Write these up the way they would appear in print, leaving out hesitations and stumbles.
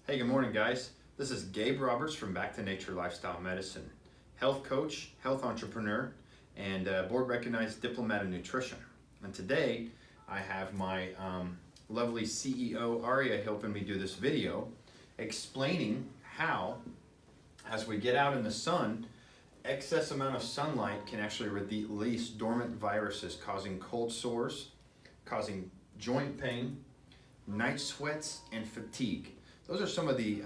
Hey, good morning, guys. This is Gabe Roberts from Back to Nature Lifestyle Medicine, health coach, health entrepreneur, and board recognized diplomat in nutrition. And today I have my lovely CEO Aria helping me do this video explaining how, as we get out in the sun, excess amount of sunlight can actually release dormant viruses causing cold sores, causing joint pain, night sweats, and fatigue. Those are some of the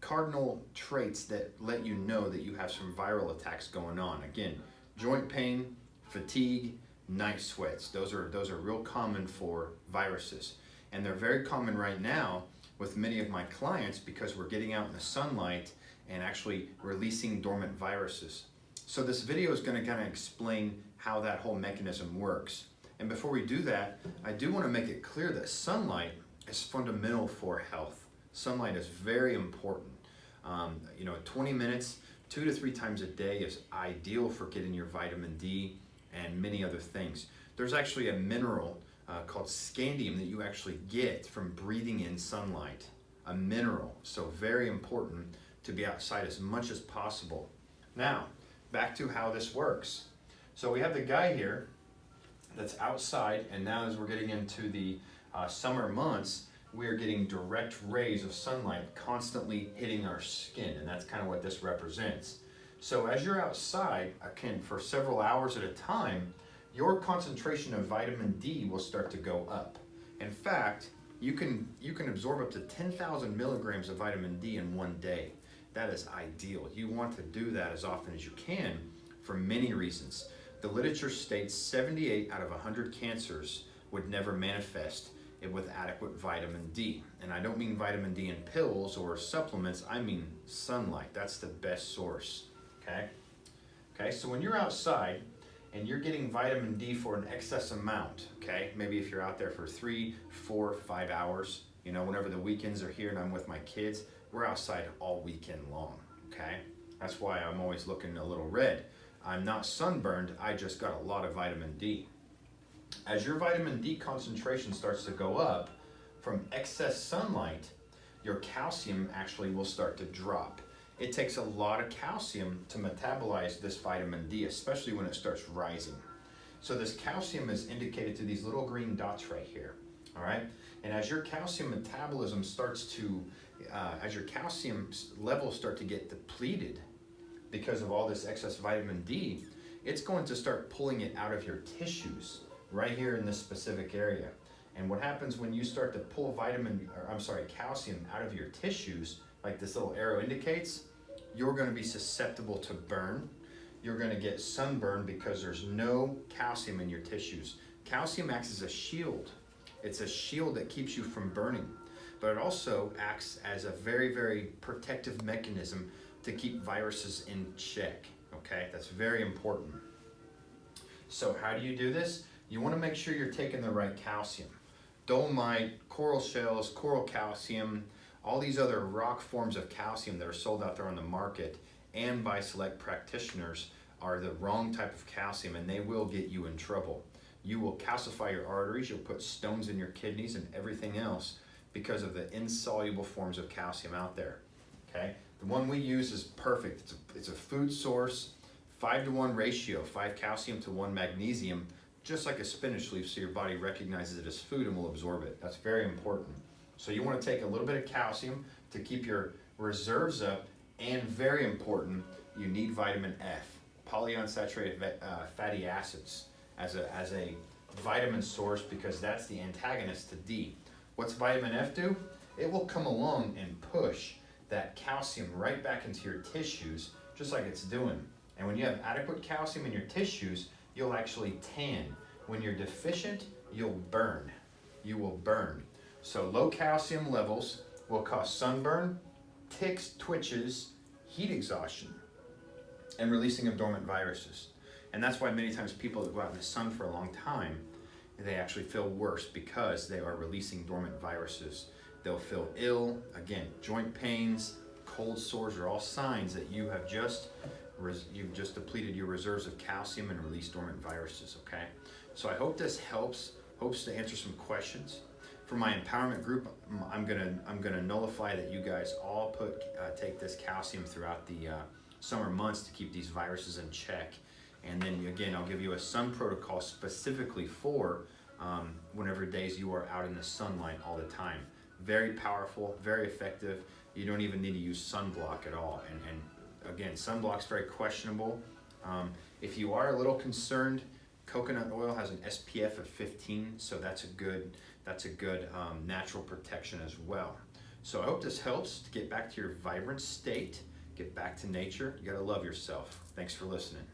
cardinal traits that let you know that you have some viral attacks going on. Again, joint pain, fatigue, night sweats. Those are real common for viruses. And they're very common right now with many of my clients because we're getting out in the sunlight and actually releasing dormant viruses. So this video is going to kind of explain how that whole mechanism works. And before we do that, I do want to make it clear that sunlight is fundamental for health. Sunlight is very important. 20 minutes, 2 to 3 times a day is ideal for getting your vitamin D and many other things. There's actually a mineral called scandium that you actually get from breathing in sunlight. A mineral, so very important to be outside as much as possible. Now, back to how this works. So we have the guy here that's outside, and now as we're getting into the summer months, we are getting direct rays of sunlight constantly hitting our skin, and that's kind of what this represents. So as you're outside, again, for several hours at a time, your concentration of vitamin D will start to go up. In fact, you can absorb up to 10,000 milligrams of vitamin D in one day. That is ideal. You want to do that as often as you can for many reasons. The literature states 78 out of 100 cancers would never manifest with adequate vitamin D. And I don't mean vitamin D in pills or supplements, I mean sunlight. That's the best source, okay? So when you're outside and you're getting vitamin D for an excess amount, okay? Maybe if you're out there for 3, 4, 5 hours, whenever the weekends are here and I'm with my kids, we're outside all weekend long, okay? That's why I'm always looking a little red. I'm not sunburned, I just got a lot of vitamin D. As your vitamin D concentration starts to go up from excess sunlight, your calcium actually will start to drop. It takes a lot of calcium to metabolize this vitamin D, especially when it starts rising. So this calcium is indicated to these little green dots right here, all right? And as your calcium metabolism starts to, as your calcium levels start to get depleted because of all this excess vitamin D, it's going to start pulling it out of your tissues right here in this specific area. And what happens when you start to pull calcium out of your tissues, like this little arrow indicates, you're going to be susceptible to burn. You're going to get sunburn because there's no calcium in your tissues. Calcium acts as a shield. It's a shield that keeps you from burning, but it also acts as a very, very protective mechanism to keep viruses in check, okay? That's very important. So how do you do this? You want to make sure you're taking the right calcium. Dolomite, coral shells, coral calcium, all these other rock forms of calcium that are sold out there on the market and by select practitioners are the wrong type of calcium, and they will get you in trouble. You will calcify your arteries, you'll put stones in your kidneys and everything else because of the insoluble forms of calcium out there, okay? The one we use is perfect. It's a food source, 5-to-1 ratio, 5 calcium to 1 magnesium, just like a spinach leaf, so your body recognizes it as food and will absorb it. That's very important. So you want to take a little bit of calcium to keep your reserves up, and very important, you need vitamin F, polyunsaturated fatty acids, as a vitamin source because that's the antagonist to D. What's vitamin F do? It will come along and push that calcium right back into your tissues, just like it's doing. And when you have adequate calcium in your tissues, you'll actually tan. When you're deficient, you'll burn. You will burn. So low calcium levels will cause sunburn, tics, twitches, heat exhaustion, and releasing of dormant viruses. And that's why many times people that go out in the sun for a long time, they actually feel worse because they are releasing dormant viruses. They'll feel ill, again, joint pains, cold sores are all signs that you've just depleted your reserves of calcium and released dormant viruses, okay? So I hope this hopes to answer some questions. for my empowerment group, I'm gonna nullify that you guys all take this calcium throughout the summer months to keep these viruses in check. And then again, I'll give you a sun protocol specifically for whenever days you are out in the sunlight all the time. Very powerful, very effective. You don't even need to use sunblock at all. And again, sunblock's very questionable. If you are a little concerned, coconut oil has an SPF of 15, so that's a good natural protection as well. So I hope this helps to get back to your vibrant state, get back to nature. You gotta love yourself. Thanks for listening.